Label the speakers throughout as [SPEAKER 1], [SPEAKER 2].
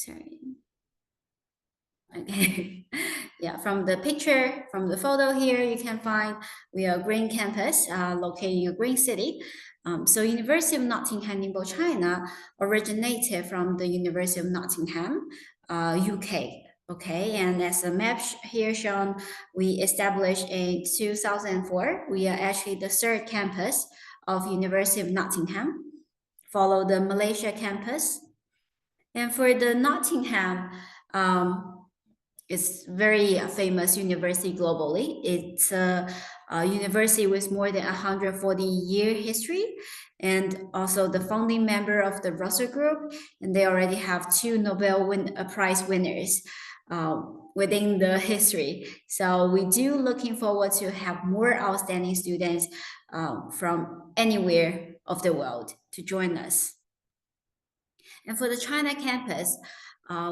[SPEAKER 1] sorry. Okay, yeah, from the picture, from the photo here, you can find we are green campus located in a green city. So University of Nottingham Ningbo, China originated from the University of Nottingham, UK. Okay, and as a map here shown, we established in 2004. We are actually the third campus of University of Nottingham, follow the Malaysia campus. And for the Nottingham, it's very famous university globally. It's a university with more than 140-year history, and also the founding member of the Russell Group, and they already have two Nobel Prize winners within the history. So we do looking forward to have more outstanding students from anywhere of the world to join us. And for the China campus,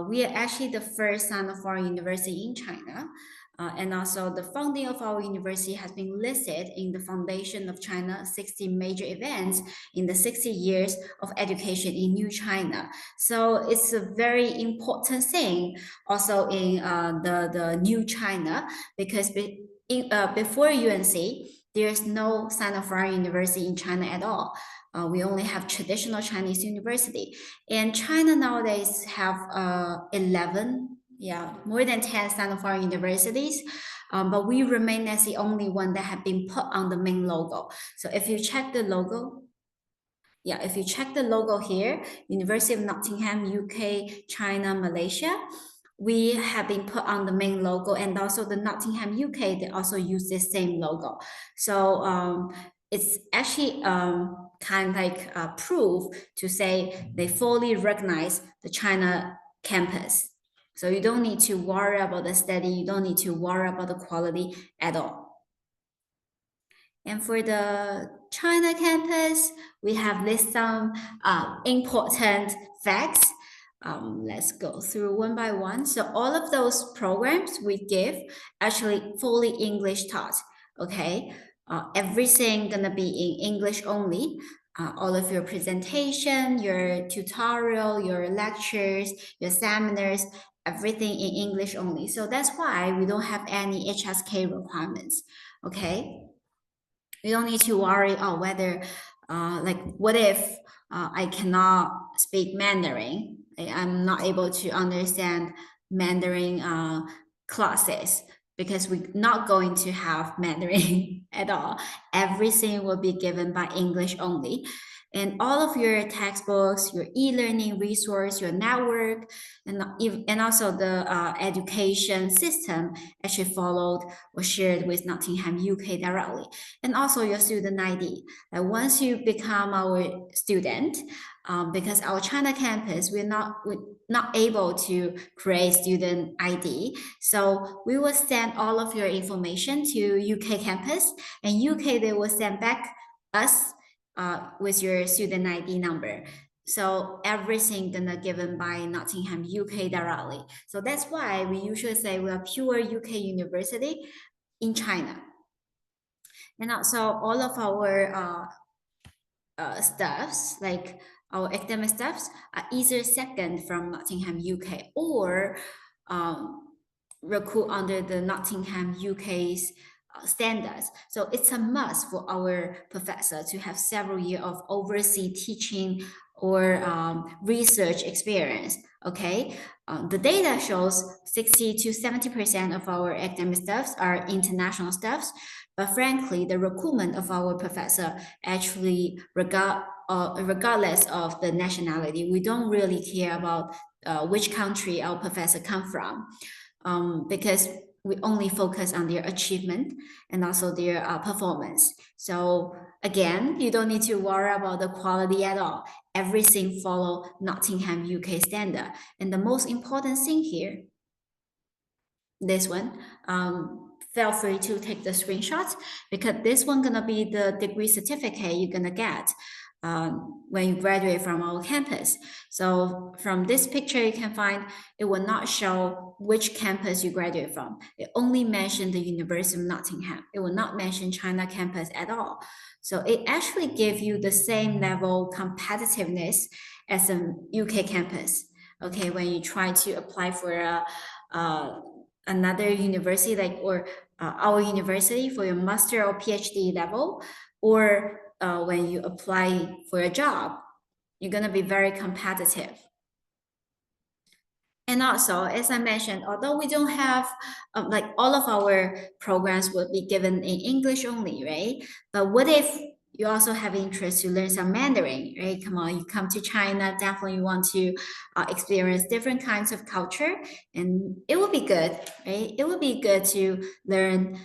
[SPEAKER 1] we are actually the first Sino-foreign university in China. And also the founding of our university has been listed in the Foundation of China 60 major events in the 60 years of education in New China. So it's a very important thing also in the New China, because before UNC, there's no Sino-foreign university in China at all. We only have traditional Chinese university. And China nowadays have 11, more than 10 Sino-foreign universities. But we remain as the only one that have been put on the main logo. So if you check the logo, if you check the logo here, University of Nottingham, UK, China, Malaysia, we have been put on the main logo, and also the Nottingham, UK, they also use this same logo. So it's actually kind of like proof to say they fully recognize the China campus. So you don't need to worry about the study, you don't need to worry about the quality at all. And for the China campus, we have listed some important facts. Let's go through one by one. So all of those programs we give actually fully English taught, okay? Everything gonna be in English only. All of your presentation, your tutorial, your lectures, your seminars, everything in English only. So that's why we don't have any HSK requirements, okay? You don't need to worry whether, like, what if I cannot speak Mandarin? I'm not able to understand Mandarin classes, because we're not going to have Mandarin at all. Everything will be given by English only. And all of your textbooks, your e-learning resource, your network, and also the education system actually followed or shared with Nottingham, UK directly. And also your student ID. Once you become our student, because our China campus, we're not able to create student ID. So we will send all of your information to UK campus, and UK, they will send back us with your student ID number. So everything gonna given by Nottingham, UK directly. So that's why we usually say we are pure UK university in China. And also all of our staffs, like our academic staffs, are either second from Nottingham, UK, or recruit under the Nottingham, UK's standards. So it's a must for our professor to have several years of overseas teaching or research experience. Okay, the data shows 60 to 70% of our academic staffs are international staffs, but frankly, the recruitment of our professor actually regardless of the nationality, we don't really care about which country our professor come from, because we only focus on their achievement and also their performance. So again, you don't need to worry about the quality at all. Everything follow Nottingham, UK standard. And the most important thing here, this one, feel free to take the screenshots, because this one gonna be the degree certificate you're gonna get when you graduate from our campus. So from this picture, you can find it will not show which campus you graduate from. It only mentioned the University of Nottingham. It will not mention China campus at all. So it actually gives you the same level competitiveness as a UK campus. Okay, when you try to apply for uh, another university, like or our university for your master or PhD level, or when you apply for a job, you're gonna be very competitive. And also, as I mentioned, although we don't have like all of our programs will be given in English only, right? But what if you also have interest to learn some Mandarin, right? Come on, you come to China, definitely you want to experience different kinds of culture, and it would be good, right? It would be good to learn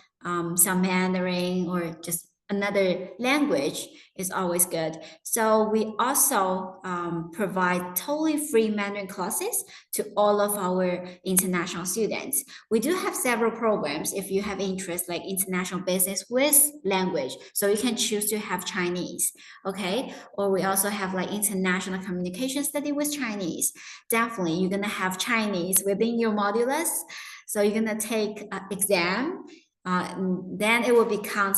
[SPEAKER 1] some Mandarin or just another language is always good. So we also provide totally free Mandarin classes to all of our international students. We do have several programs if you have interest, like international business with language. So you can choose to have Chinese, okay? Or we also have like international communication study with Chinese. Definitely, you're gonna have Chinese within your modulus. So you're gonna take an exam, then it will be count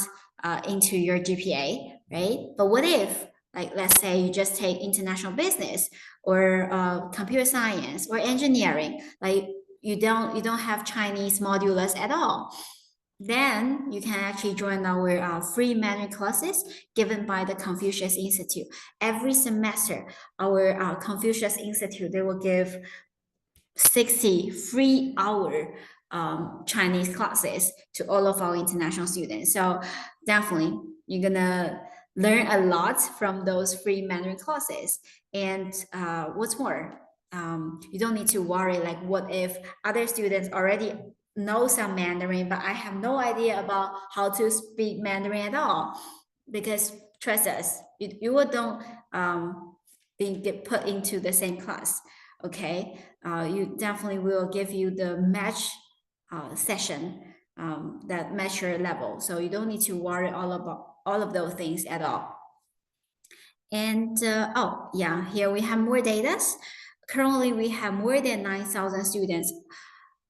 [SPEAKER 1] into your GPA, right? But what if, like, let's say you just take international business or computer science or engineering, like you don't have Chinese modulus at all. Then you can actually join our free Mandarin classes given by the Confucius Institute. Every semester, our Confucius Institute, they will give 60 free hour Chinese classes to all of our international students. So definitely you're gonna learn a lot from those free Mandarin classes. And what's more, you don't need to worry like what if other students already know some Mandarin, but I have no idea about how to speak Mandarin at all. Because trust us, you will don't get put into the same class. Okay, you definitely will give you the match session that match your level. So you don't need to worry all about all of those things at all. And oh yeah, here we have more data. Currently, we have more than 9,000 students,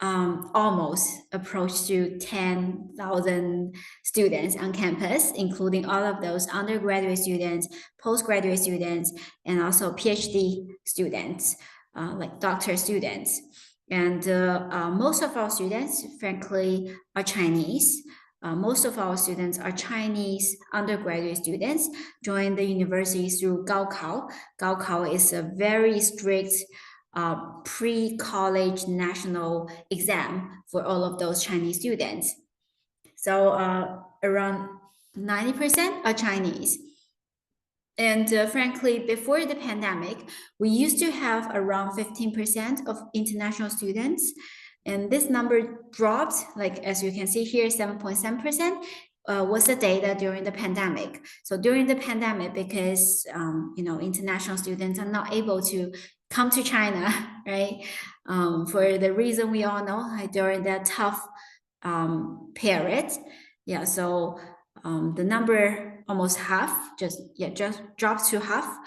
[SPEAKER 1] almost approach to 10,000 students on campus, including all of those undergraduate students, postgraduate students, and also PhD students, like doctor students. And most of our students, frankly, are Chinese. Most of our students are Chinese undergraduate students, join the university through Gaokao. Gaokao is a very strict pre-college national exam for all of those Chinese students. So around 90% are Chinese. And frankly, before the pandemic, we used to have around 15% of international students. And this number dropped, like as you can see here, 7.7%. Was the data during the pandemic. So during the pandemic, because international students are not able to come to China, right? For the reason we all know, like during that tough period, yeah. So the number almost half, just dropped to half.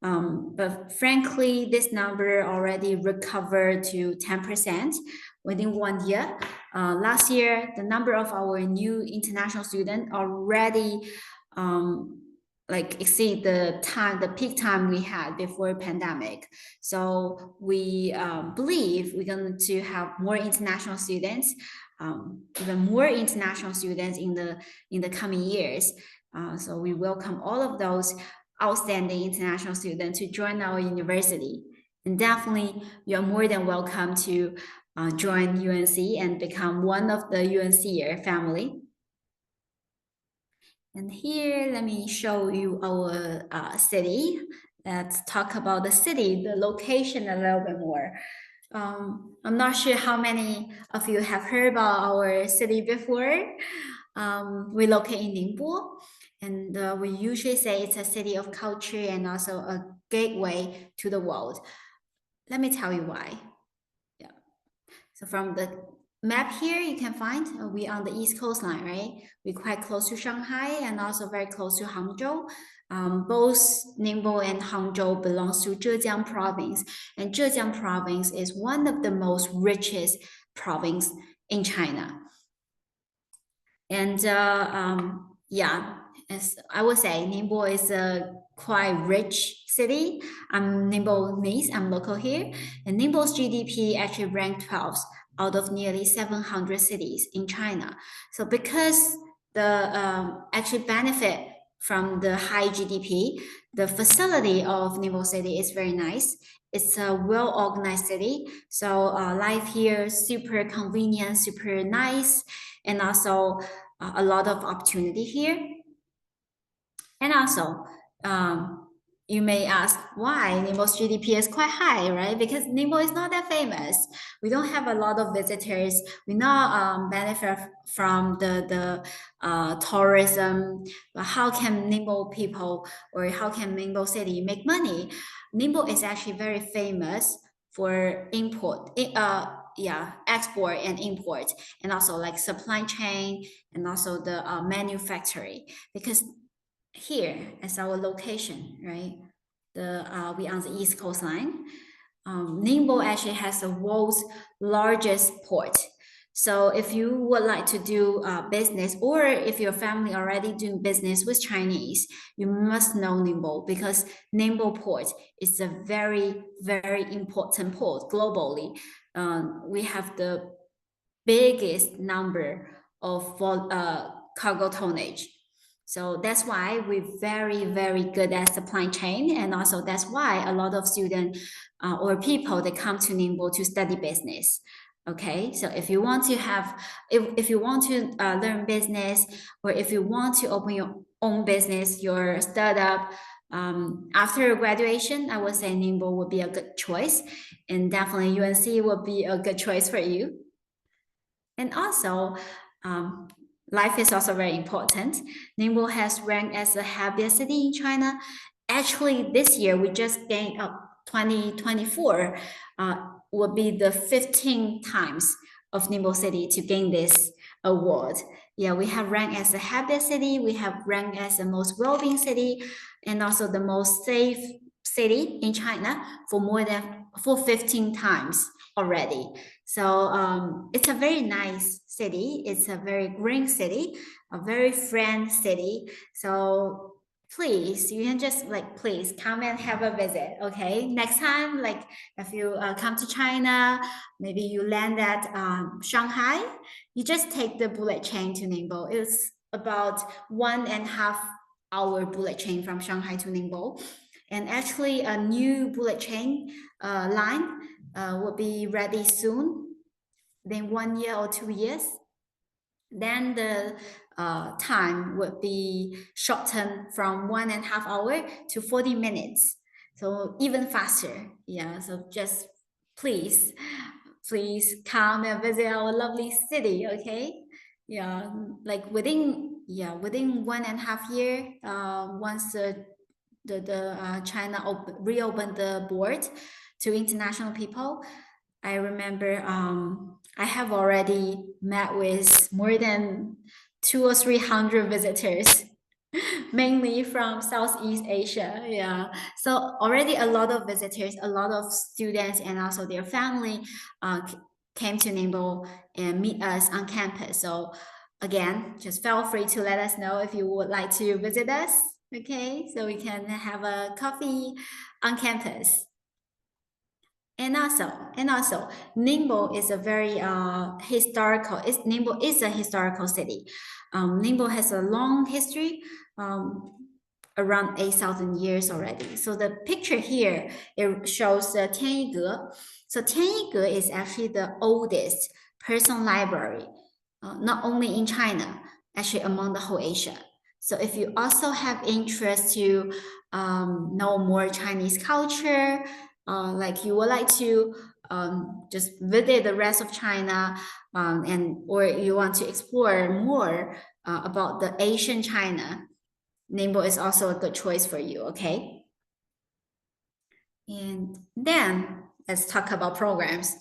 [SPEAKER 1] But frankly, this number already recovered to 10% within 1 year. Last year, the number of our new international students already like exceed the peak time we had before pandemic. So we believe we're going to have more international students, even more international students in the coming years. So we welcome all of those outstanding international students to join our university. And definitely, you're more than welcome to join UNC and become one of the UNCer family. And here, let me show you our city. Let's talk about the city, the location a little bit more. I'm not sure how many of you have heard about our city before. We locate in Ningbo, and we usually say it's a city of culture and also a gateway to the world. Let me tell you why. Yeah. So from the map here, you can find we on the east coastline, right? We're quite close to Shanghai and also very close to Hangzhou. Both Ningbo and Hangzhou belongs to Zhejiang province, and Zhejiang province is one of the most richest province in China. And yeah, as I would say, Ningbo is a quite rich city. I'm Ningbo-nese, I'm local here, and Ningbo's GDP actually ranked 12th out of nearly 700 cities in China. So because the actually benefit from the high GDP, the facility of Ningbo City is very nice. It's a well-organized city, so life here is super convenient, super nice, and also a lot of opportunity here. And also, um, you may ask why Ningbo's GDP is quite high, right? Because Ningbo is not that famous. We don't have a lot of visitors. We not benefit from the tourism. But how can Ningbo people or how can Ningbo city make money? Ningbo is actually very famous for export and import, and also like supply chain and also the manufacturing, because here as our location, right? We on the East Coast line. Ningbo actually has the world's largest port. So if you would like to do business, or if your family already doing business with Chinese, you must know Ningbo, because Ningbo port is a very, very important port globally. We have the biggest number of cargo tonnage. So that's why we're very, very good at supply chain. And also that's why a lot of students or people that come to Ningbo to study business. Okay, so if you want to have, if you want to learn business, or if you want to open your own business, your startup, after graduation, I would say Ningbo would be a good choice. And definitely UNC would be a good choice for you. And also, um, life is also very important. Ningbo has ranked as the happiest city in China. Actually, this year we just gained up 2024 will be the 15 times of Ningbo City to gain this award. Yeah, we have ranked as the happiest city, we have ranked as the most well-being city, and also the most safe city in China for 15 times already. So it's a very nice city. It's a very green city, a very friend city. So please, you can just like please come and have a visit. Okay, next time, like if you come to China, maybe you land at Shanghai, you just take the bullet train to Ningbo. It's about 1.5 hour bullet train from Shanghai to Ningbo, and actually a new bullet train line will be ready soon, then 1 year or 2 years. Then the time would be shortened from 1.5 hour to 40 minutes. So even faster. Yeah. So just please, please come and visit our lovely city. Okay. Yeah. Like within 1.5 year, once the China reopened the board to international people, I remember I have already met with more than 200 or 300 visitors, mainly from Southeast Asia. Yeah, so already a lot of visitors, a lot of students, and also their family came to Ningbo and meet us on campus. So again, just feel free to let us know if you would like to visit us. Okay, so we can have a coffee on campus. And also, Ningbo is a very historical. Ningbo is a historical city. Ningbo has a long history, around 8,000 years already. So the picture here it shows the Tianyige. So Tianyige is actually the oldest personal library, not only in China, actually among the whole Asia. So if you also have interest to know more Chinese culture, like you would like to just visit the rest of China, and or you want to explore more about the Asian China, Ningbo is also a good choice for you. Okay. And then let's talk about programs.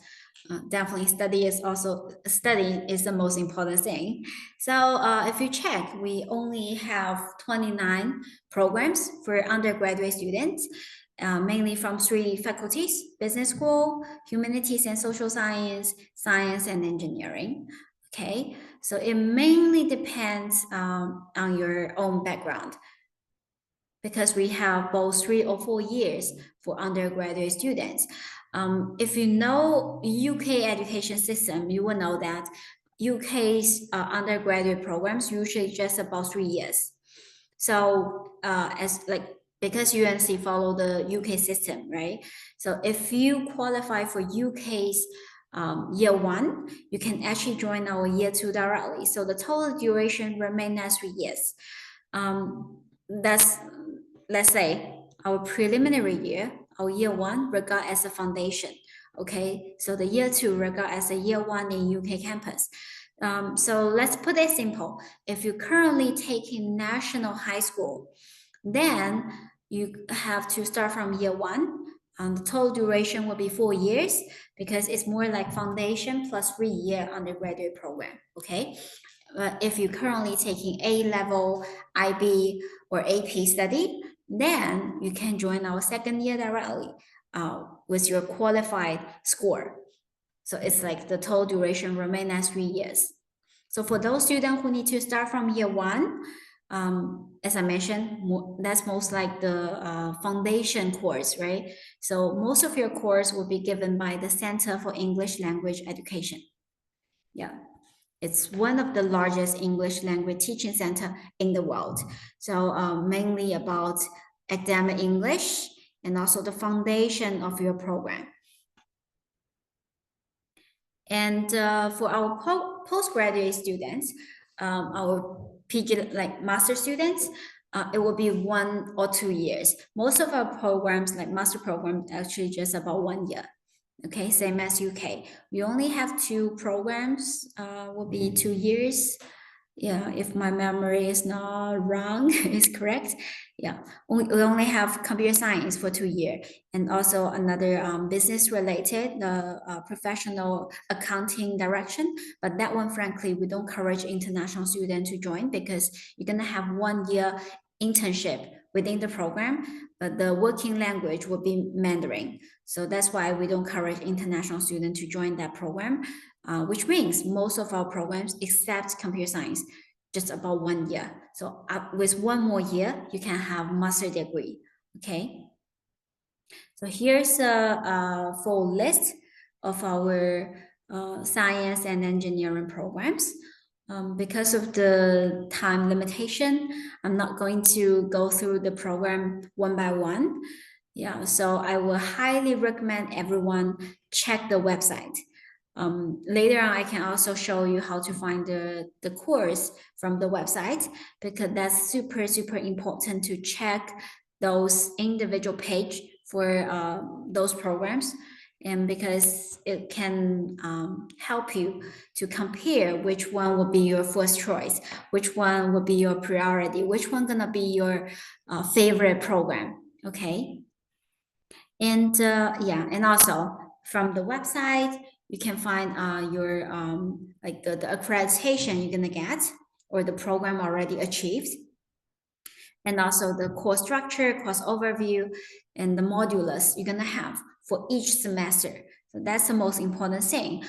[SPEAKER 1] Definitely study is the most important thing. So if you check, we only have 29 programs for undergraduate students, mainly from 3 faculties: business school, humanities and social science, science and engineering. Okay, so it mainly depends on your own background because we have both 3 or 4 years for undergraduate students. If you know UK education system, you will know that UK's undergraduate programs usually just about 3 years. So as like because UNC follow the UK system, right? So if you qualify for UK's year one, you can actually join our year two directly. So the total duration remain as 3 years. That's let's say our preliminary year, our year one regard as a foundation. Okay, so the year two regard as a year one in UK campus. So let's put it simple. If you're currently taking national high school, then you have to start from year one. The total duration will be 4 years because it's more like foundation plus 3 year undergraduate program. Okay. If you're currently taking A level, IB, or AP study, then you can join our second year directly with your qualified score. So it's like the total duration remain as 3 years. So for those students who need to start from year one, as I mentioned, that's most like the foundation course, right? So most of your course will be given by the Center for English Language Education. Yeah. It's one of the largest English language teaching center in the world. So mainly about academic English and also the foundation of your program. And for our postgraduate students, our PG like master students, it will be 1 or 2 years. Most of our programs, like master programs, actually just about 1 year. Okay, same as UK. We only have two programs, will be 2 years. Yeah, if my memory is not wrong, is correct. Yeah, we only have computer science for 2 years, and also another business related, the professional accounting direction. But that one, frankly, we don't encourage international students to join because you're gonna have 1 year internship within the program, but the working language will be Mandarin. So that's why we don't encourage international students to join that program, which means most of our programs, except computer science, just about 1 year. So with one more year, you can have master degree. Okay. So here's a full list of our science and engineering programs. Because of the time limitation, I'm not going to go through the program one by one. Yeah, so I will highly recommend everyone check the website. Later on, I can also show you how to find the course from the website because that's super, super important to check those individual page for those programs, and because it can help you to compare which one will be your first choice, which one will be your priority, which one gonna be your favorite program. Okay. And yeah, and also from the website, you can find your like the accreditation you're gonna get or the program already achieved, and also the course structure, course overview, and the modulus you're gonna have for each semester. So that's the most important thing.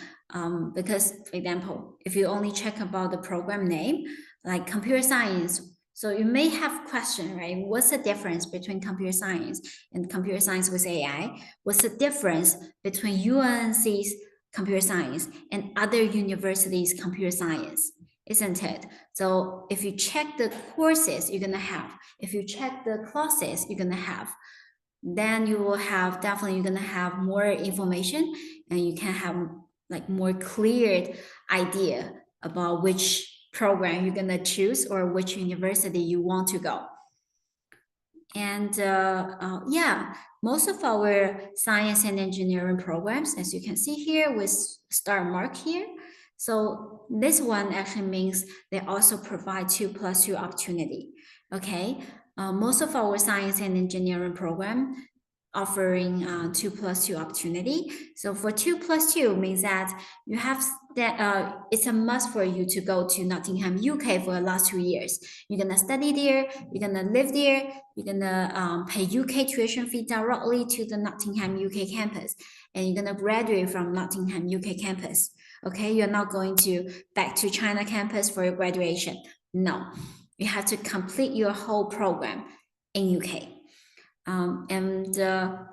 [SPEAKER 1] Because, for example, if you only check about the program name, like computer science, so you may have question, right? What's the difference between computer science and computer science with AI? What's the difference between UNC's computer science and other universities' computer science? Isn't it? So if you check the courses you're gonna have, if you check the classes you're gonna have, then you will have definitely you're gonna have more information and you can have like more clear idea about which program you're gonna choose or which university you want to go. And yeah, most of our science and engineering programs, as you can see here with star mark here. So this one actually means they also provide 2+2 opportunity. Okay, most of our science and engineering program offering 2+2 opportunity. So for 2+2 means that you have that it's a must for you to go to Nottingham, UK for the last 2 years. You're gonna study there, you're gonna live there, you're gonna pay UK tuition fee directly to the Nottingham, UK campus, and you're gonna graduate from Nottingham, UK campus. Okay, you're not going to back to China campus for your graduation. No, you have to complete your whole program in UK. And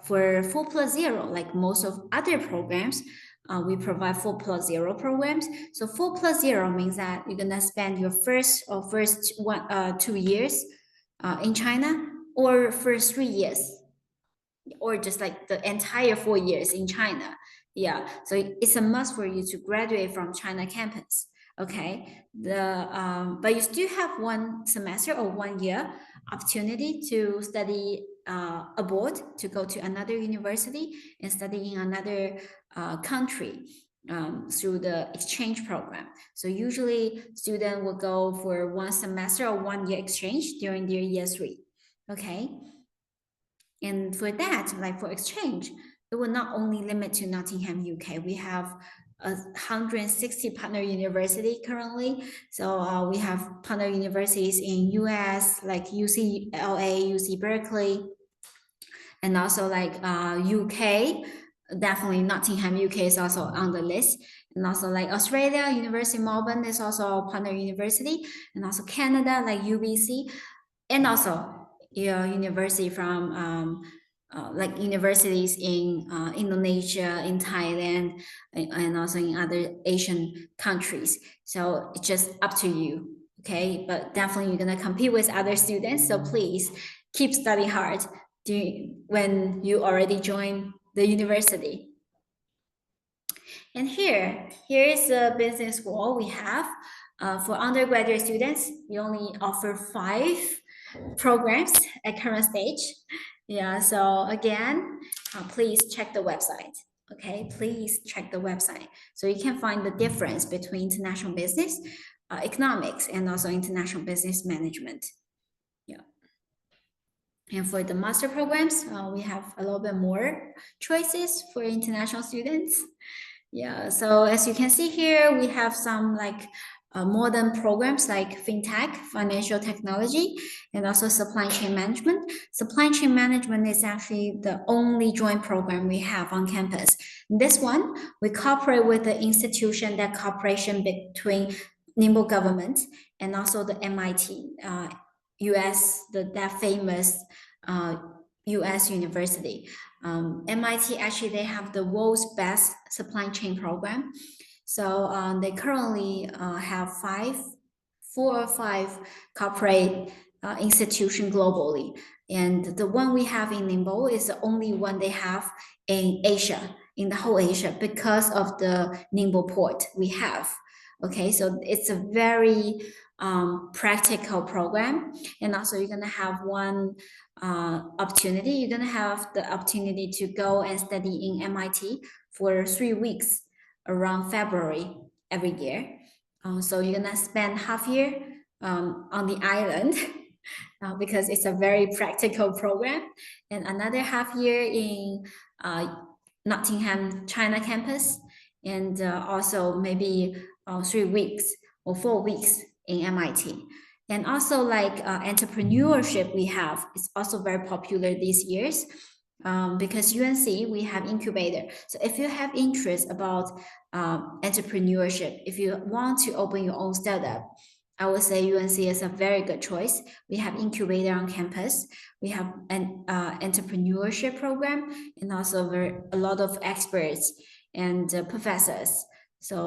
[SPEAKER 1] for 4+0, like most of other programs, we provide 4+0 programs. So 4+0 means that you're gonna spend your first 2 years in China, or first 3 years, or just like the entire 4 years in China. Yeah, so it's a must for you to graduate from China campus. Okay, but you still have 1 semester or 1 year opportunity to study abroad, to go to another university and study in another country through the exchange program. So usually student will go for 1 semester or 1 year exchange during their year 3. Okay, and for that, like for exchange, it will not only limit to Nottingham, UK. We have 160 partner university currently. So we have partner universities in US, like UCLA, UC Berkeley, and also like UK. Definitely Nottingham, UK is also on the list. And also like Australia, University of Melbourne is also a partner university. And also Canada, like UBC, and also your university from like universities in Indonesia, in Thailand, and also in other Asian countries. So it's just up to you. Okay, but definitely you're gonna compete with other students. So please keep studying hard when you already join the university. And here is the business school we have. For undergraduate students, we only offer 5 programs at current stage. Yeah, so again, please check the website. Okay, please check the website so you can find the difference between international business, economics, and also international business management. Yeah. And for the master programs, we have a little bit more choices for international students. Yeah, so as you can see here, we have some like modern programs like fintech, financial technology, and also supply chain management. Supply chain management is actually the only joint program we have on campus. This one, we cooperate with the institution, that cooperation between Ningbo government and also the MIT, US, that famous US university. MIT actually they have the world's best supply chain program. So they currently have 4 or 5 corporate institution globally, and the one we have in Ningbo is the only one they have in Asia, in the whole Asia, because of the Ningbo port we have. Okay, so it's a very practical program, and also you're gonna have one opportunity. You're gonna have the opportunity to go and study in MIT for 3 weeks around February every year. So you're gonna spend half year on the island because it's a very practical program, and another half year in Nottingham China campus, and also maybe 3 weeks or 4 weeks in MIT. And also like entrepreneurship we have is also very popular these years, because UNC, we have incubator. So if you have interest about entrepreneurship, if you want to open your own startup, I would say UNC is a very good choice. We have incubator on campus. We have an entrepreneurship program, and also a lot of experts and professors. So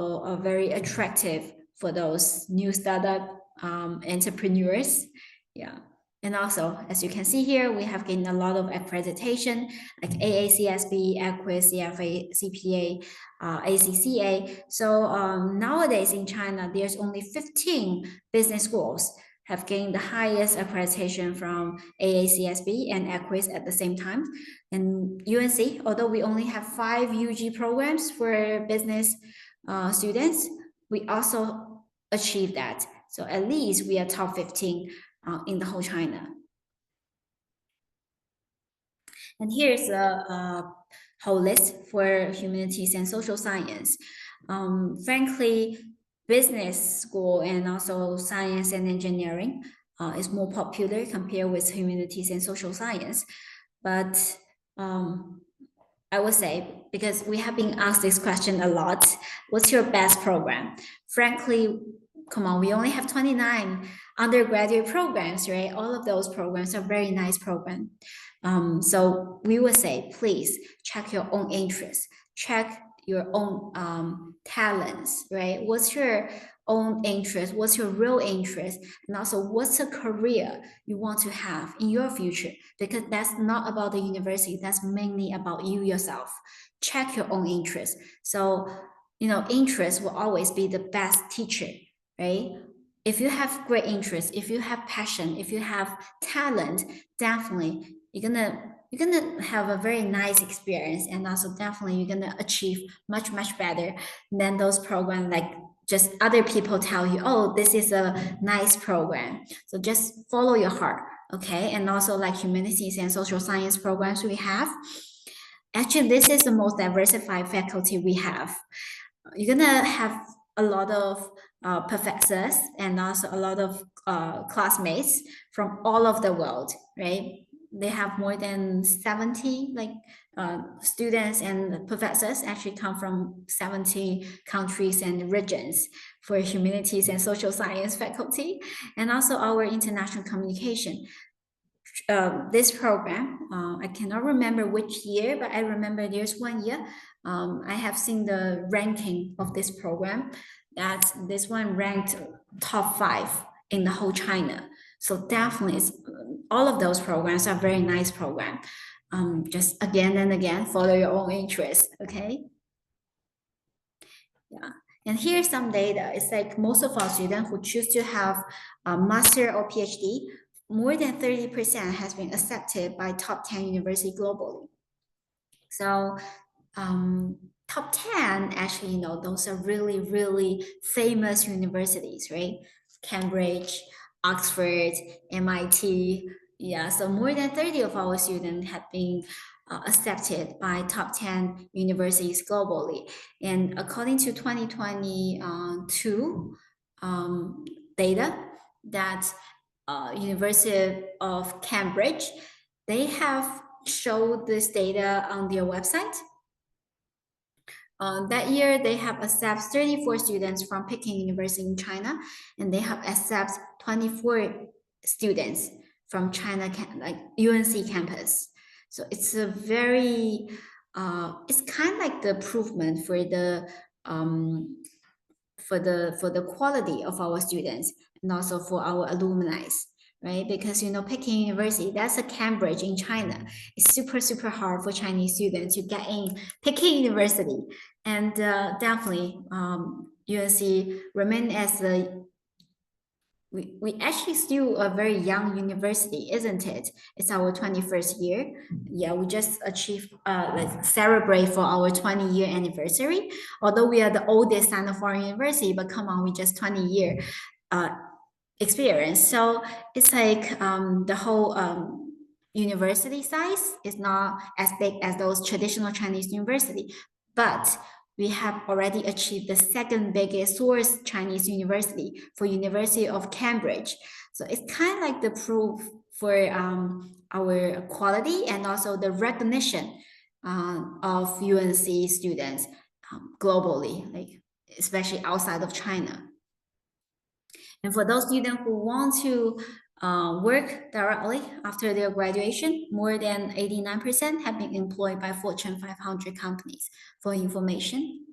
[SPEAKER 1] very attractive for those new startup entrepreneurs. Yeah. And also, as you can see here, we have gained a lot of accreditation like AACSB, EQUIS, CFA, CPA, ACCA. So nowadays in China, there's only 15 business schools have gained the highest accreditation from AACSB and EQUIS at the same time. And UNC, although we only have 5 UG programs for business students, we also achieve that. So at least we are top 15 in the whole China. And here's a whole list for humanities and social science. Frankly, business school and also science and engineering is more popular compared with humanities and social science. But I would say, because we have been asked this question a lot, what's your best program? Frankly, come on, we only have 29 undergraduate programs, right? All of those programs are very nice programs. So we would say, please check your own interests, check your own talents, right? What's your own interest? What's your real interest? And also, what's a career you want to have in your future? Because that's not about the university, that's mainly about you yourself. Check your own interest. So, interest will always be the best teacher, right? If you have great interest, if you have passion, if you have talent, definitely you're gonna have a very nice experience, and also definitely you're gonna achieve much better than those programs like just other people tell you, oh, this is a nice program. So just follow your heart, okay? And also like humanities and social science programs we have. Actually, this is the most diversified faculty we have. You're gonna have a lot of professors and also a lot of classmates from all over the world, right? They have more than 70 like students and professors actually come from 70 countries and regions for humanities and social science faculty, and also our international communication. This program, I cannot remember which year, but I remember there's one year I have seen the ranking of this program, that this one ranked top 5 in the whole China. So definitely, all of those programs are very nice program. Just again and again, follow your own interest. Okay. Yeah. And here's some data. It's like most of our students who choose to have a master or PhD, more than 30% has been accepted by top 10 university globally. So top 10, actually, those are really, really famous universities, right? Cambridge, Oxford, MIT. Yeah, so more than 30 of our students have been accepted by top 10 universities globally. And according to 2022 data, that University of Cambridge, they have showed this data on their website. That year, they have accepted 34 students from Peking University in China, and they have accepted 24 students from China, like UNC campus. So it's a very, it's kind of like the improvement for the quality of our students and also for our alumni, right? Because Peking University, that's a Cambridge in China. It's super hard for Chinese students to get in Peking University, and definitely UNC remain as the we actually still a very young university, isn't it? It's our 21st year. Yeah, we just achieved like celebrate for our 20-year anniversary. Although we are the oldest Sino-foreign university, but come on, we just 20-year uh, experience. So it's like the whole university size is not as big as those traditional Chinese university, but we have already achieved the second biggest source Chinese university for University of Cambridge. So it's kind of like the proof for our quality and also the recognition of UNC students globally, like especially outside of China. And for those students who want to work directly after their graduation, more than 89% have been employed by Fortune 500 companies. For information.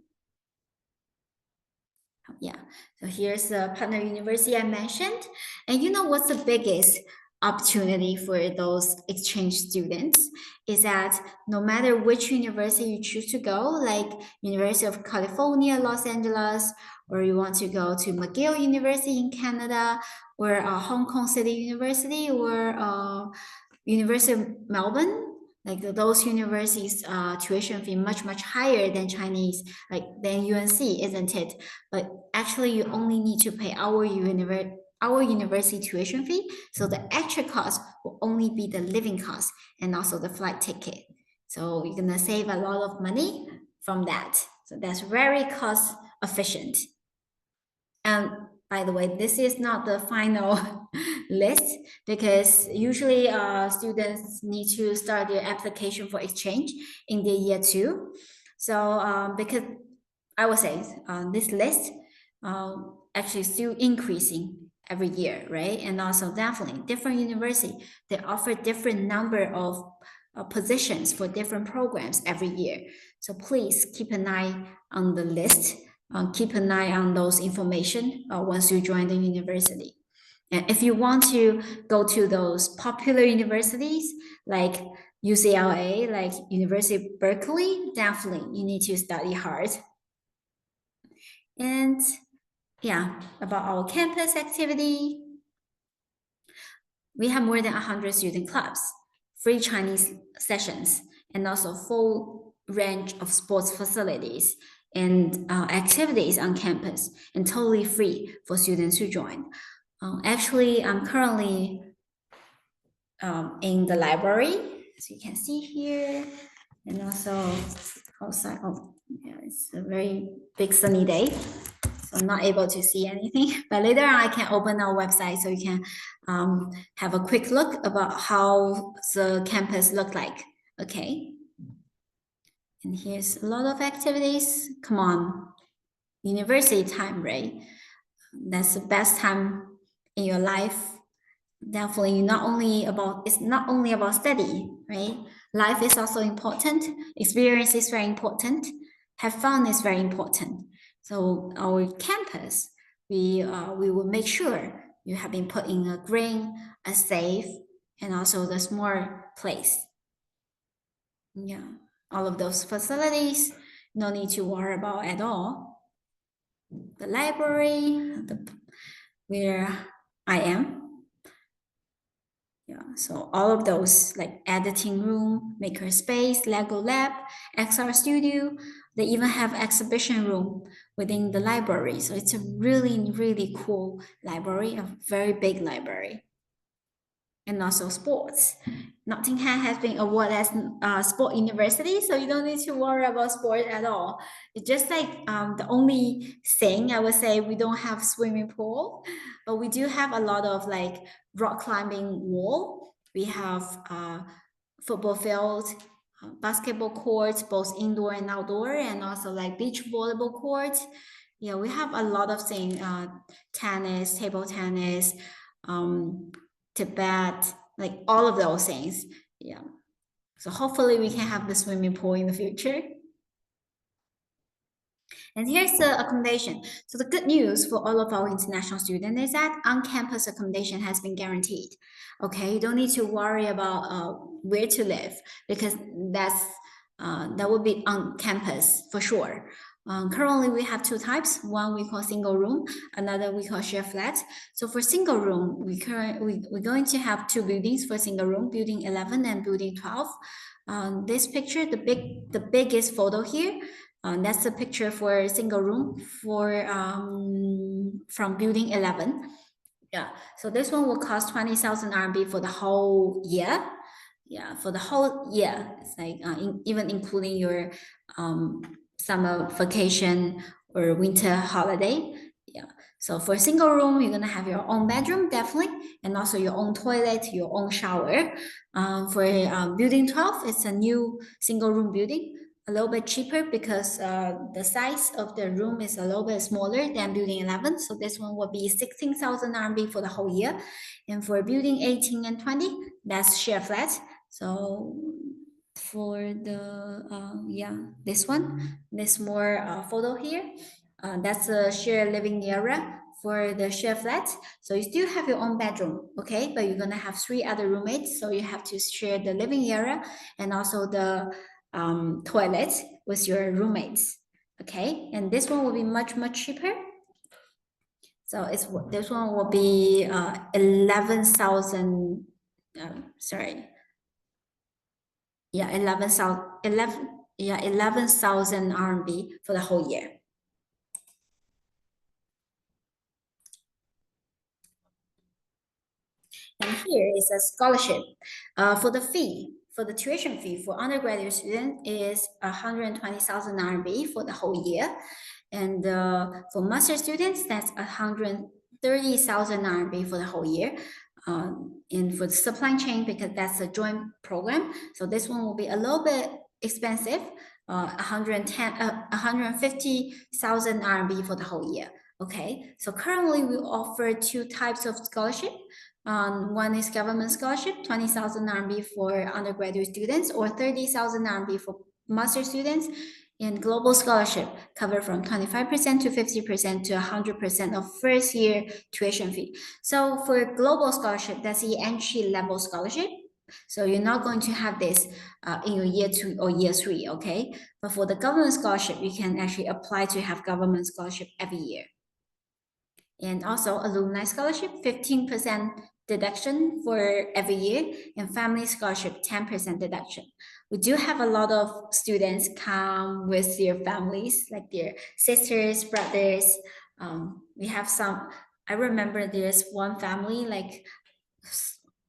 [SPEAKER 1] Yeah, so here's the partner university I mentioned. And what's the biggest opportunity for those exchange students is that no matter which university you choose to go, like University of California, Los Angeles, or you want to go to McGill University in Canada, or Hong Kong City University, or University of Melbourne, like those universities tuition fee much higher than Chinese, like than UNC, isn't it? But actually you only need to pay our university tuition fee, so the extra cost will only be the living cost and also the flight ticket. So you're gonna save a lot of money from that. So that's very cost efficient. And by the way, this is not the final list because usually students need to start their application for exchange in the year two. So because I would say this list actually still increasing every year, right? And also definitely different university, they offer different number of positions for different programs every year. So please keep an eye on the list. Keep an eye on those information once you join the university. And if you want to go to those popular universities like UCLA, like University of Berkeley, definitely you need to study hard. And yeah, about our campus activity, we have more than 100 student clubs, free Chinese sessions, and also full range of sports facilities and activities on campus, and totally free for students to join. Actually, I'm currently in the library, as you can see here, and also outside. Oh, yeah, it's a very big sunny day, so I'm not able to see anything. But later on, I can open our website so you can have a quick look about how the campus look like. Okay, and here's a lot of activities. Come on, university time, right? That's the best time in your life. Definitely not only about, it's not only about study, right? Life is also important. Experience is very important. Have fun is very important. So our campus, we will make sure you have been put in a green, a safe, and also the smart place. Yeah, all of those facilities, no need to worry about at all. The library, where I am. Yeah, so all of those like editing room, maker space, Lego lab, XR studio, they even have exhibition room within the library. So it's a really, really cool library, a very big library. And also sports. Nottingham has been awarded as a sport university, so you don't need to worry about sport at all. It's just like the only thing I would say, we don't have swimming pool, but we do have a lot of like rock climbing wall. We have football field, basketball courts, both indoor and outdoor, and also like beach volleyball courts. Yeah, we have a lot of things, tennis, table tennis, Tibet, like all of those things. Yeah. So hopefully we can have the swimming pool in the future. And here's the accommodation. So the good news for all of our international students is that on-campus accommodation has been guaranteed. Okay, you don't need to worry about where to live because that will be on campus for sure. Currently, we have two types. One we call single room, another we call share flat. So for single room, we're going to have two buildings for single room, building 11 and building 12. This picture, the biggest photo here, that's the picture for a single room for from building 11. Yeah, so this one will cost 20,000 RMB for the whole year. Yeah, for the whole year, it's like even including your summer vacation or winter holiday. Yeah, so for a single room, you're gonna have your own bedroom, definitely, and also your own toilet, your own shower. For building 12, it's a new single room building, a little bit cheaper because the size of the room is a little bit smaller than building 11. So this one will be 16,000 RMB for the whole year. And for building 18 and 20, that's share flat. So for the, yeah, this more photo here, that's a shared living area for the share flat. So you still have your own bedroom, okay? But you're gonna have three other roommates. So you have to share the living area and also the toilet with your roommates. Okay, and this one will be much cheaper. So this one will be 11,000. Sorry, yeah, 11,000, 11, yeah, 11,000 RMB for the whole year. And here is a scholarship. For the fee, for the tuition fee for undergraduate student is 120,000 RMB for the whole year. And for master students, that's 30,000 RMB for the whole year. And for the supply chain, because that's a joint program, so this one will be a little bit expensive, 150,000 RMB for the whole year. Okay, so currently we offer two types of scholarship. One is government scholarship, 20,000 RMB for undergraduate students, or 30,000 RMB for master students. And global scholarship cover from 25% to 50% to 100% of first year tuition fee. So for global scholarship, that's the entry level scholarship. So you're not going to have this in your year 2 or year 3, okay? But for the government scholarship, you can actually apply to have government scholarship every year. And also alumni scholarship, 15% deduction for every year, and family scholarship, 10% deduction. We do have a lot of students come with their families, like their sisters, brothers. We have some, I remember there's one family, like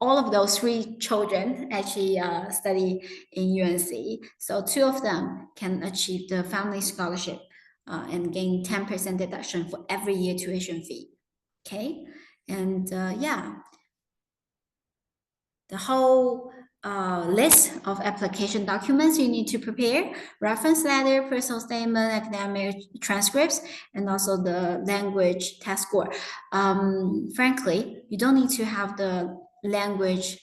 [SPEAKER 1] all of those three children actually study in UNC. So two of them can achieve the family scholarship and gain 10% deduction for every year tuition fee. Okay. And yeah, the whole list of application documents you need to prepare: reference letter, personal statement, academic transcripts, and also the language test score. Frankly, you don't need to have the English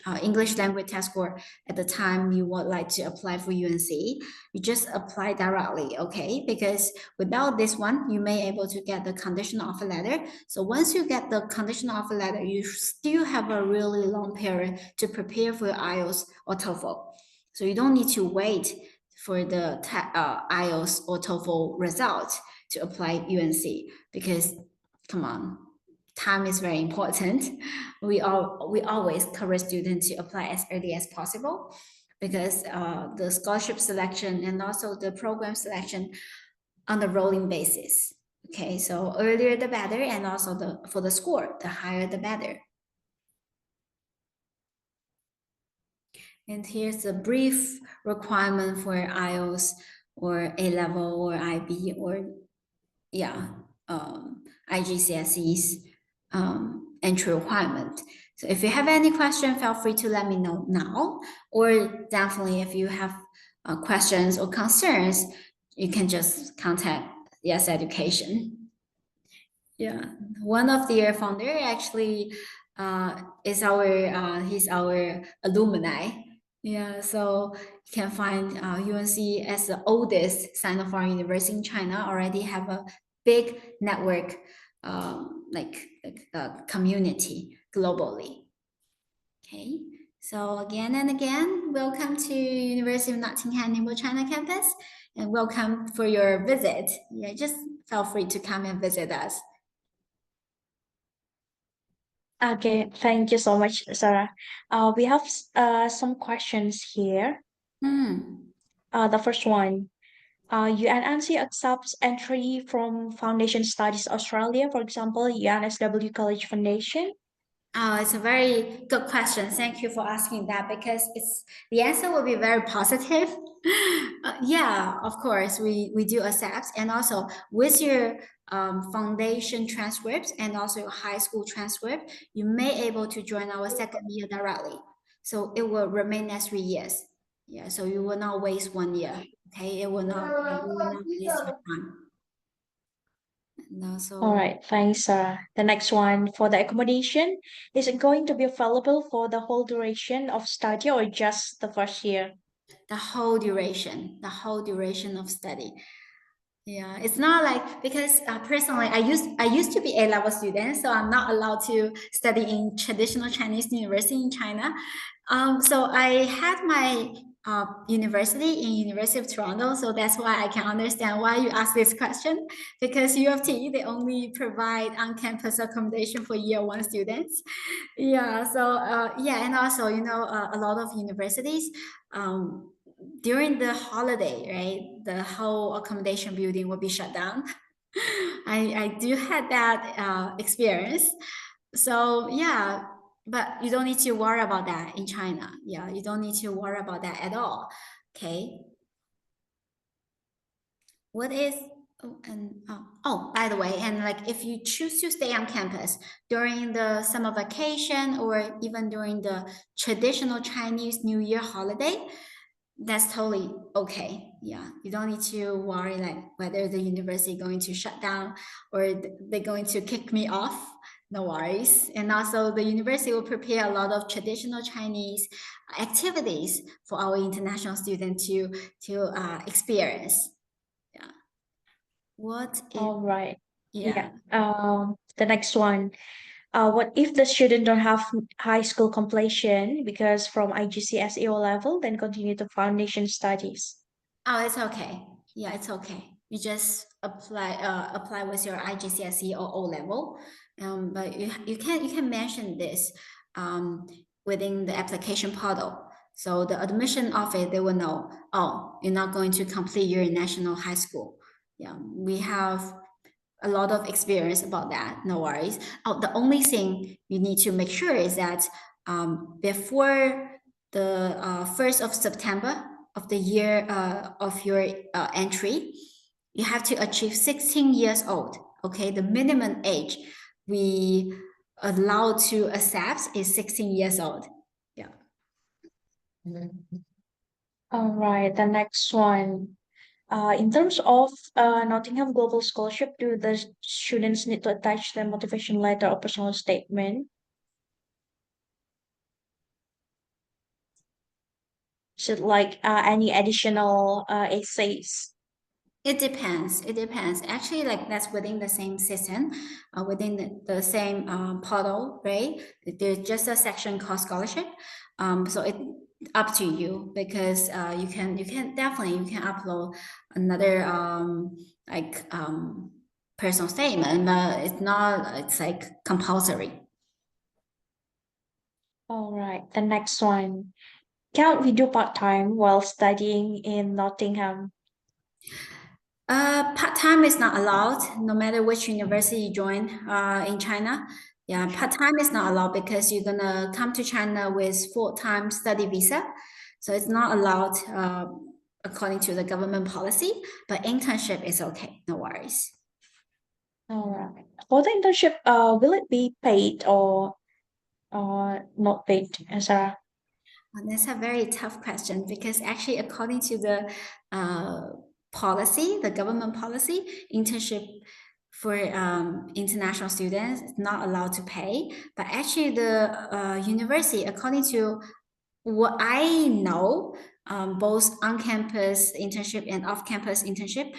[SPEAKER 1] language test score at the time you would like to apply for UNC. You just apply directly, okay? Because without this one, you may able to get the conditional offer letter. So once you get the conditional offer letter, you still have a really long period to prepare for your IELTS or TOEFL. So you don't need to wait for the IELTS or TOEFL results to apply UNC, because come on, time is very important. We always encourage students to apply as early as possible, because the scholarship selection and also the program selection on the rolling basis. Okay, so earlier the better, and also for the score, the higher the better. And here's a brief requirement for IELTS or A level or IB or yeah, IGCSE's entry requirement. So if you have any question, feel free to let me know now, or definitely if you have questions or concerns, you can just contact Yes Education. Yeah, one of their founder actually is our he's our alumni. Yeah, so you can find UNC as the oldest Sino-foreign university in China, already have a big network, community globally. Okay, so again and again, welcome to University of Nottingham Ningbo China campus, and welcome for your visit. Yeah, just feel free to come and visit us.
[SPEAKER 2] Okay, thank you so much, Sarah. We have some questions here.
[SPEAKER 1] Hmm.
[SPEAKER 2] The first one, UNNC accepts entry from Foundation Studies Australia, for example, UNSW College Foundation.
[SPEAKER 1] Oh, it's a very good question. Thank you for asking that, because it's the answer will be very positive. Yeah, of course, we do accept, and also with your foundation transcripts and also your high school transcript, you may able to join our second year directly. So it will remain as 3 years. Yeah, so you will not waste 1 year. Okay, it will not you will not waste your time. And
[SPEAKER 2] All
[SPEAKER 1] also
[SPEAKER 2] right, thanks, Sarah. The next one, for the accommodation, is it going to be available for the whole duration of study or just the first year?
[SPEAKER 1] the whole duration of study. Yeah, it's not like, because personally, I used to be A level student, so I'm not allowed to study in traditional Chinese university in China. So I had my university in University of Toronto, so that's why I can understand why you ask this question. Because U of T, they only provide on-campus accommodation for year one students. Yeah, so yeah, and also a lot of universities. Um, During the holiday, right, the whole accommodation building will be shut down. I do had that experience. So yeah, but you don't need to worry about that in China. Yeah, you don't need to worry about that at all. Okay. What is by by the way, and like if you choose to stay on campus during the summer vacation or even during the traditional Chinese New Year holiday, that's totally okay. Yeah, you don't need to worry like whether the university going to shut down or they're going to kick me off. No worries. And also, the university will prepare a lot of traditional Chinese activities for our international students to experience. Yeah. What is
[SPEAKER 2] All right.
[SPEAKER 1] yeah.
[SPEAKER 2] Yeah. The next one. What if the student don't have high school completion because from IGCSE O level, then continue to foundation studies?
[SPEAKER 1] Oh, it's okay. Yeah, it's okay. You just apply with your IGCSE or O level. But you can mention this um, within the application portal. So the admission office they will know, oh, you're not going to complete your national high school. Yeah, we have a lot of experience about that. No worries. Oh, the only thing you need to make sure is that before the 1st of September of the year of your entry, you have to achieve 16 years old. Okay, the minimum age we allowed to accept is 16 years old. Yeah.
[SPEAKER 2] All right. The next one. In terms of Nottingham Global Scholarship, do the students need to attach their motivation letter or personal statement? Should like any additional essays?
[SPEAKER 1] It depends. It depends. Actually, like that's within the same system, within the same portal, right? There's just a section called scholarship. So it up to you because you can definitely you can upload another like personal statement, but it's not. It's like compulsory.
[SPEAKER 2] All right. The next one. Can we do part-time while studying in Nottingham?
[SPEAKER 1] Part-time is not allowed, no matter which university you join in China. Yeah, part-time is not allowed because you're gonna come to China with full-time study visa. So it's not allowed according to the government policy, but internship is okay, no worries.
[SPEAKER 2] All right. For the internship, will it be paid or not paid, Sarah?
[SPEAKER 1] That's a very tough question because actually, according to the uh, policy, the government policy, internship for international students is not allowed to pay. But actually, the university, according to what I know, both on-campus internship and off-campus internship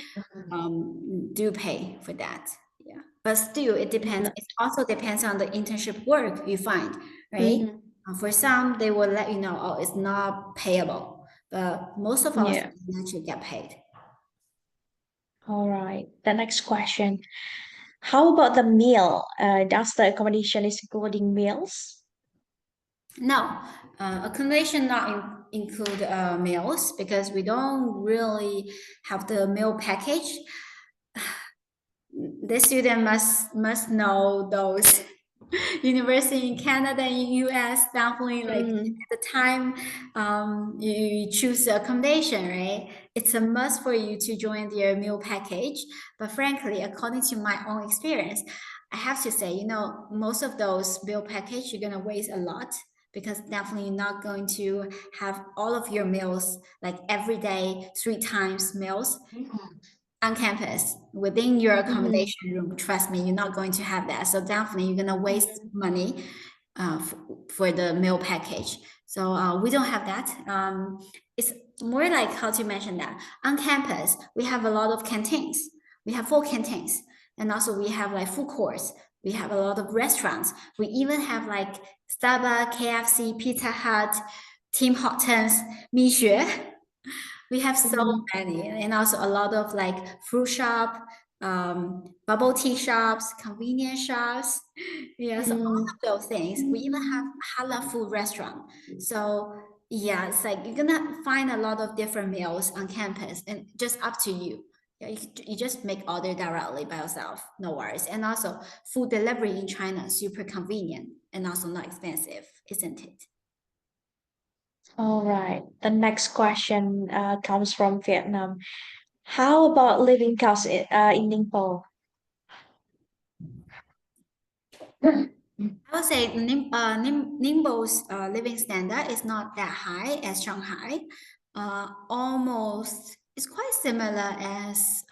[SPEAKER 1] do pay for that. Yeah, but still, it depends.
[SPEAKER 2] Mm,
[SPEAKER 1] It also depends on the internship work you find, right?
[SPEAKER 2] mhm.
[SPEAKER 1] For some, they will let you know, oh, it's not payable, but most of our
[SPEAKER 2] Yeah.
[SPEAKER 1] students actually get paid.
[SPEAKER 2] All right. The next question. How about the meal? Does the accommodation is including meals?
[SPEAKER 1] No, accommodation not include meals because we don't really have the meal package. The student must know those university in Canada and US definitely like
[SPEAKER 2] Mm,
[SPEAKER 1] at the time you choose the accommodation, right? It's a must for you to join their meal package. But frankly, according to my own experience, I have to say, most of those meal package you're gonna waste a lot because definitely you're not going to have all of your meals like every day, 3 times meals on campus within your
[SPEAKER 2] mhm,
[SPEAKER 1] accommodation room. Trust me, you're not going to have that. So definitely you're gonna waste
[SPEAKER 2] mhm,
[SPEAKER 1] money for the meal package. So we don't have that. It's more like how to mention that on campus we have a lot of canteens. We have 4 canteens, and also we have like food courts. We have a lot of restaurants. We even have like Starbucks, KFC, Pizza Hut, Tim Hortons, 蜜雪. We have so
[SPEAKER 2] mhm,
[SPEAKER 1] many, and also a lot of like fruit shop, bubble tea shops, convenience shops. Yes, all
[SPEAKER 2] mhm.
[SPEAKER 1] of those things. We even have halal food restaurant. So yeah, it's like you're gonna find a lot of different meals on campus, and just up to you. Yeah, you just make order directly by yourself, no worries. And also, food delivery in China is super convenient and also not expensive, isn't it?
[SPEAKER 2] All right. The next question comes from Vietnam. How about living costs in Ningbo?
[SPEAKER 1] I would say Ningbo's living standard is not that high as Shanghai. Almost, it's quite similar as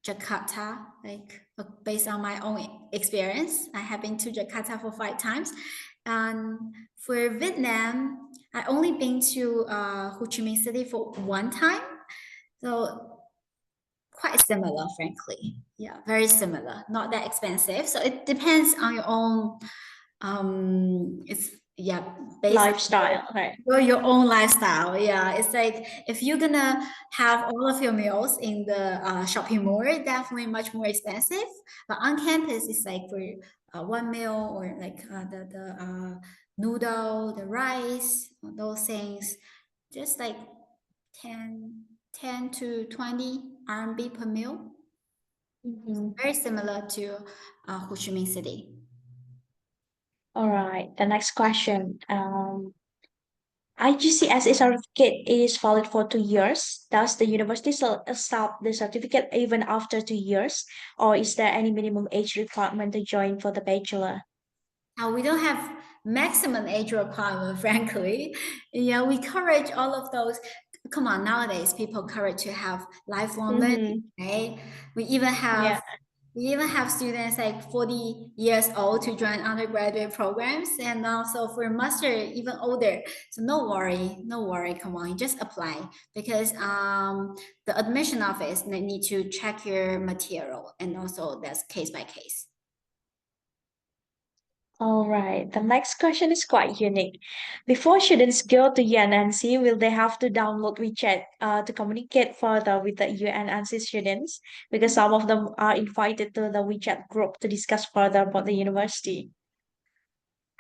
[SPEAKER 1] Jakarta. Like based on my own experience, I have been to Jakarta for 5 times. And for Vietnam, I only been to Ho Chi Minh City for 1 time. So quite similar, frankly. Yeah, very similar. Not that expensive. So it depends on your own. It's yeah, based on
[SPEAKER 2] Lifestyle, right?
[SPEAKER 1] your own lifestyle. Yeah, it's like if you're gonna have all of your meals in the shopping mall, definitely much more expensive. But on campus, it's like for one meal or like the noodle, the rice, those things, just like 10, 10 to 20 RMB per meal.
[SPEAKER 2] Mhm.
[SPEAKER 1] Very similar to Ho Chi Minh City.
[SPEAKER 2] All right. The next question. IGCSE certificate is valid for 2 years. Does the university still accept the certificate even after 2 years, or is there any minimum age requirement to join for the bachelor?
[SPEAKER 1] We don't have maximum age requirement, frankly. Yeah, we encourage all of those. Come on, nowadays people encourage to have lifelong learning,
[SPEAKER 2] Mm-hmm.
[SPEAKER 1] right? We even have
[SPEAKER 2] Yeah.
[SPEAKER 1] we even have students like 40 years old to join undergraduate programs, and also for master even older. So no worry, no worry. Come on, you just apply because the admission office they need to check your material, and also that's case by case.
[SPEAKER 2] All right. The next question is quite unique. Before students go to UNNC, will they have to download WeChat to communicate further with the UNNC students? Because some of them are invited to the WeChat group to discuss further about the university.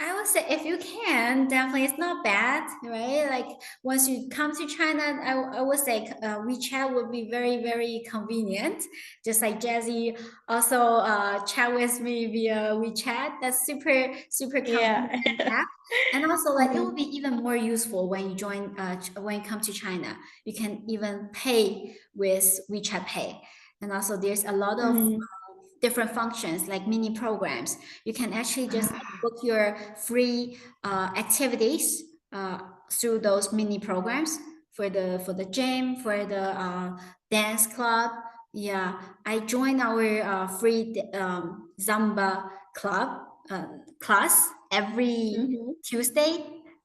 [SPEAKER 1] I would say if you can, definitely it's not bad, right? Like once you come to China, I would say WeChat would be very, very convenient. Just like Jazzy also chat with me via WeChat. That's super, super
[SPEAKER 2] Yeah.
[SPEAKER 1] convenient app. And also like it will
[SPEAKER 2] Mhm.
[SPEAKER 1] be even more useful when you join when you come to China. You can even pay with WeChat Pay. And also there's a lot of
[SPEAKER 2] Mhm.
[SPEAKER 1] different functions like mini programs. You can actually just book your free activities through those mini programs for the gym, for the dance club. Yeah, I joined our free Zumba club class every
[SPEAKER 2] Mhm.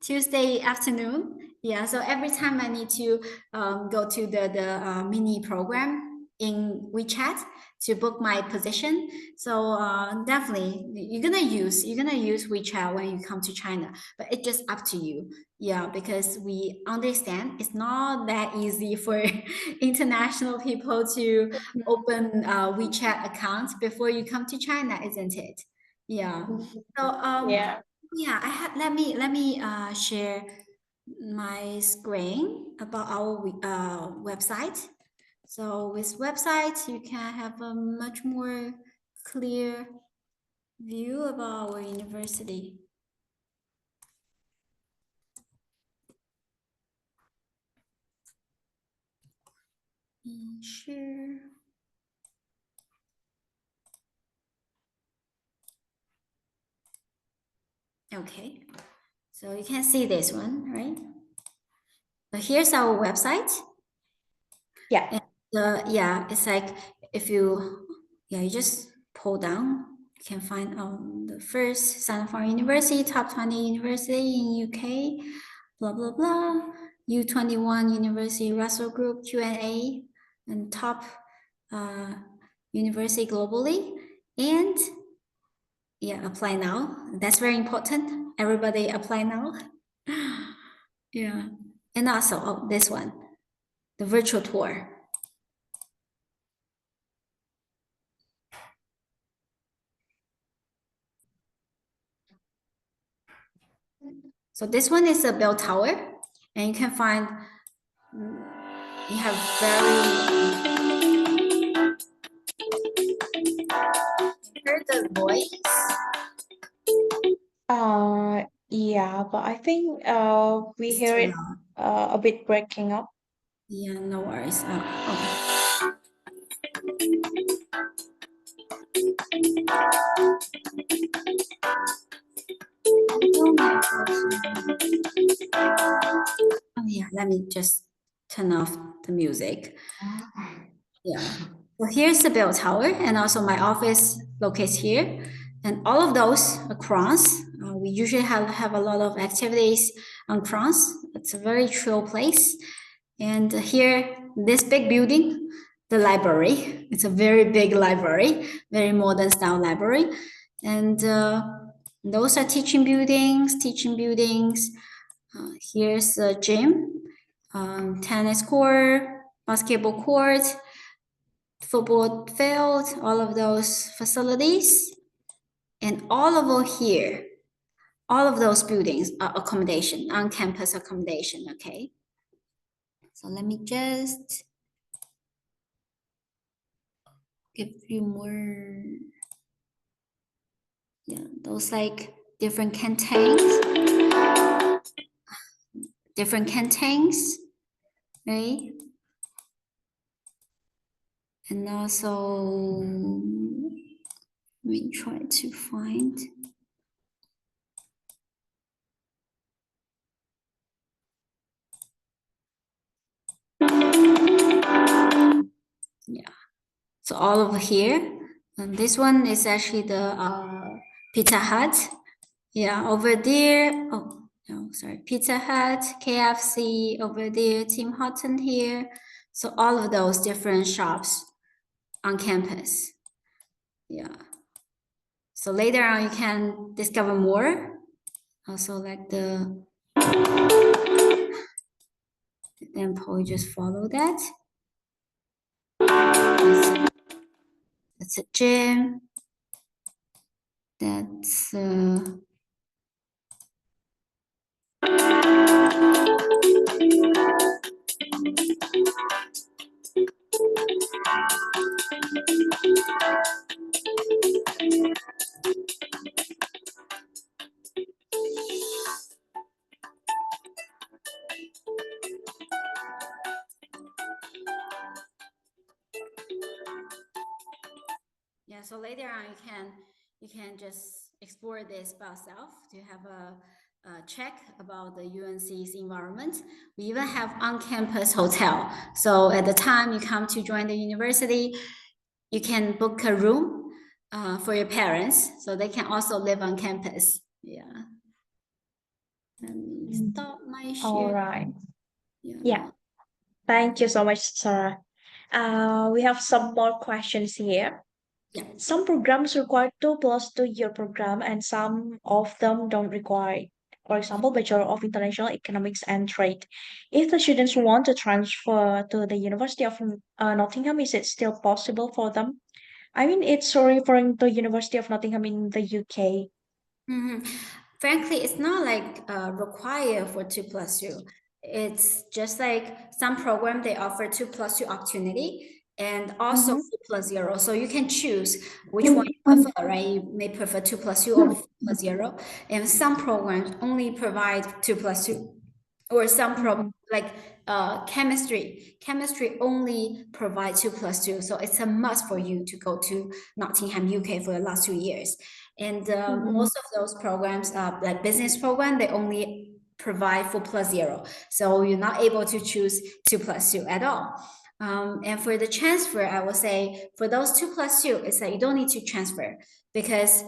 [SPEAKER 1] Tuesday afternoon. Yeah, so every time I need to go to the mini program in WeChat to book my position. So definitely you're gonna use WeChat when you come to China, but it's just up to you. Yeah, because we understand it's not that easy for international people to open WeChat accounts before you come to China, isn't it? Yeah.
[SPEAKER 2] Mhm.
[SPEAKER 1] So
[SPEAKER 2] Yeah.
[SPEAKER 1] yeah, I have let me share my screen about our website. So with website, you can have a much more clear view about our university. Sure. Okay. So you can see this one, right? So here's our website.
[SPEAKER 2] Yeah.
[SPEAKER 1] And yeah, it's like if you yeah, you just pull down, you can find the first Stanford University, top 20 university in UK, blah blah blah. U21 University Russell Group Q&A and top uh, university globally. And yeah, apply now. That's very important. Everybody apply now. Yeah. And also, oh, this one, the virtual tour. So this one is a bell tower, and you can find you have very heard the voice.
[SPEAKER 2] Yeah, but I think we
[SPEAKER 1] It's
[SPEAKER 2] hear
[SPEAKER 1] too
[SPEAKER 2] it
[SPEAKER 1] loud.
[SPEAKER 2] a bit breaking up.
[SPEAKER 1] Yeah, no worries. Oh yeah, let me just turn off the music. Yeah. So here's the bell tower, and also my office locates here. And all of those across, we usually have a lot of activities on cross. It's a very chill place. And here, this big building, the library. It's a very big library, very modern style library. And those are teaching buildings, here's a gym, tennis court, basketball court, football field, all of those facilities. And all over here, all of those buildings are accommodation, on-campus accommodation, okay? So let me just give you more, yeah, those like different canteens, right? And also, let me try to find. Yeah. So all over here, and this one is actually the Pizza Hut. Yeah, over there. Oh no, sorry, Pizza Hut, KFC over there, Tim Horton here. So all of those different shops on campus. Yeah. So later on, you can discover more. Also, like the example, you just follow that. That's a gym. That's yeah. So later on, you can just explore this by yourself to have a check about the UNC's environment. We even have on-campus hotel. So at the time you come to join the university, you can book a room for your parents, so they can also live on campus. Yeah. Let me stop my
[SPEAKER 2] All
[SPEAKER 1] share.
[SPEAKER 2] right.
[SPEAKER 1] Yeah.
[SPEAKER 2] Yeah. Thank you so much, Sarah. We have some more questions here.
[SPEAKER 1] Yeah.
[SPEAKER 2] Some programs require 2+2 year program, and some of them don't require. For example, Bachelor of International Economics and Trade. If the students want to transfer to the University of Nottingham, is it still possible for them? I mean, it's referring to University of Nottingham in the UK.
[SPEAKER 1] Mhm. Frankly, it's not like required for 2+2. It's just like some program they offer 2+2 opportunity and also
[SPEAKER 2] Mm-hmm.
[SPEAKER 1] 4+0. So you can choose which one you prefer, right? You may prefer 2+2 or 4+0. And some programs only provide 2+2, or some
[SPEAKER 2] Mm-hmm.
[SPEAKER 1] like chemistry only provide 2+2, so it's a must for you to go to Nottingham UK for the last 2 years. And
[SPEAKER 2] Mm-hmm.
[SPEAKER 1] most of those programs, like business program, they only provide 4+0, so you're not able to choose 2+2 at all. And for the transfer, I will say for those 2+2, it's like you don't need to transfer because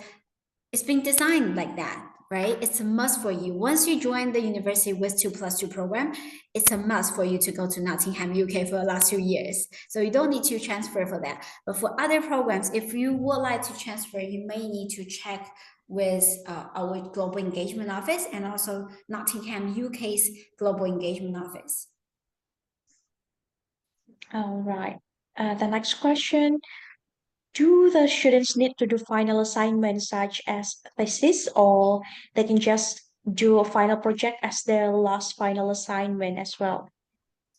[SPEAKER 1] it's been designed like that, right? It's a must for you. Once you join the university with 2+2 program, it's a must for you to go to Nottingham, UK for the last 2 years. So you don't need to transfer for that. But for other programs, if you would like to transfer, you may need to check with our global engagement office and also Nottingham UK's global engagement office.
[SPEAKER 2] All right. The next question. Do the students need to do final assignments such as thesis, or they can just do a final project as their last final assignment as well?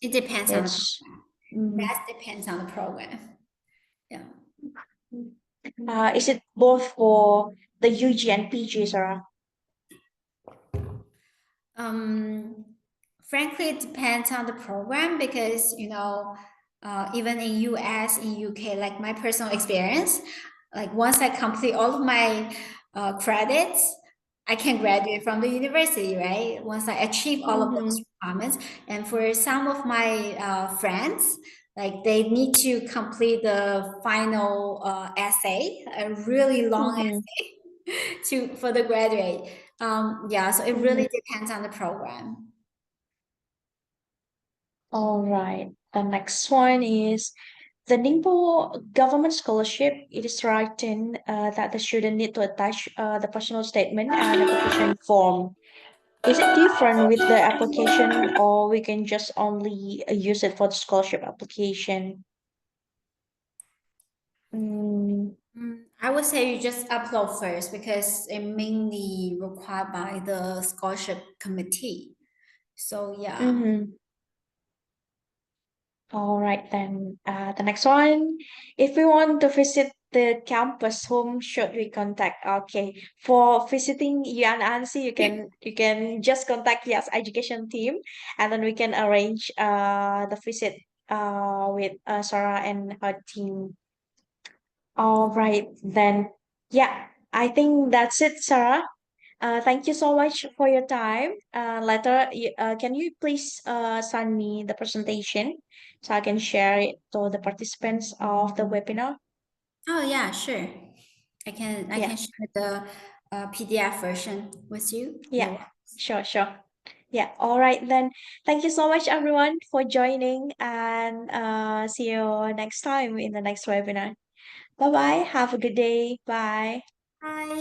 [SPEAKER 1] It depends on the
[SPEAKER 2] It's
[SPEAKER 1] program.
[SPEAKER 2] mm,
[SPEAKER 1] That depends on the program. Yeah.
[SPEAKER 2] is it both for the UG and PG, Sarah?
[SPEAKER 1] Um, Frankly, it depends on the program because even in US, in UK, like my personal experience, like once I complete all of my credits, I can graduate from the university, right? Once I achieve all of those
[SPEAKER 2] Mm-hmm.
[SPEAKER 1] requirements. And for some of my friends, like they need to complete the final essay, a really long
[SPEAKER 2] Mm-hmm.
[SPEAKER 1] essay to for the graduate. Yeah, so it
[SPEAKER 2] Mm-hmm.
[SPEAKER 1] really depends on the program.
[SPEAKER 2] All right. The next one is the Ningbo government scholarship. It is written that the student need to attach the personal statement and application form. Is it different with the application, or we can just only use it for the scholarship application? Mm,
[SPEAKER 1] I would say you just upload first because it mainly required by the scholarship committee. So yeah.
[SPEAKER 2] mm-hmm. All right, then. The next one. If we want to visit the campus, whom should we contact? Okay, for visiting UNC, you can just contact Yes Education team, and then we can arrange the visit with Sarah and her team. All right, then. Yeah, I think that's it, Sarah. Thank you so much for your time. Later, can you please send me the presentation so I can share it to the participants of the webinar?
[SPEAKER 1] Oh yeah, sure. I
[SPEAKER 2] Yeah,
[SPEAKER 1] can share the PDF version with you.
[SPEAKER 2] yeah,
[SPEAKER 1] No worries.
[SPEAKER 2] sure, sure. Yeah, all right then. Thank you so much, everyone, for joining, and see you next time in the next webinar. Bye bye. Have a good day. Bye.
[SPEAKER 1] Bye.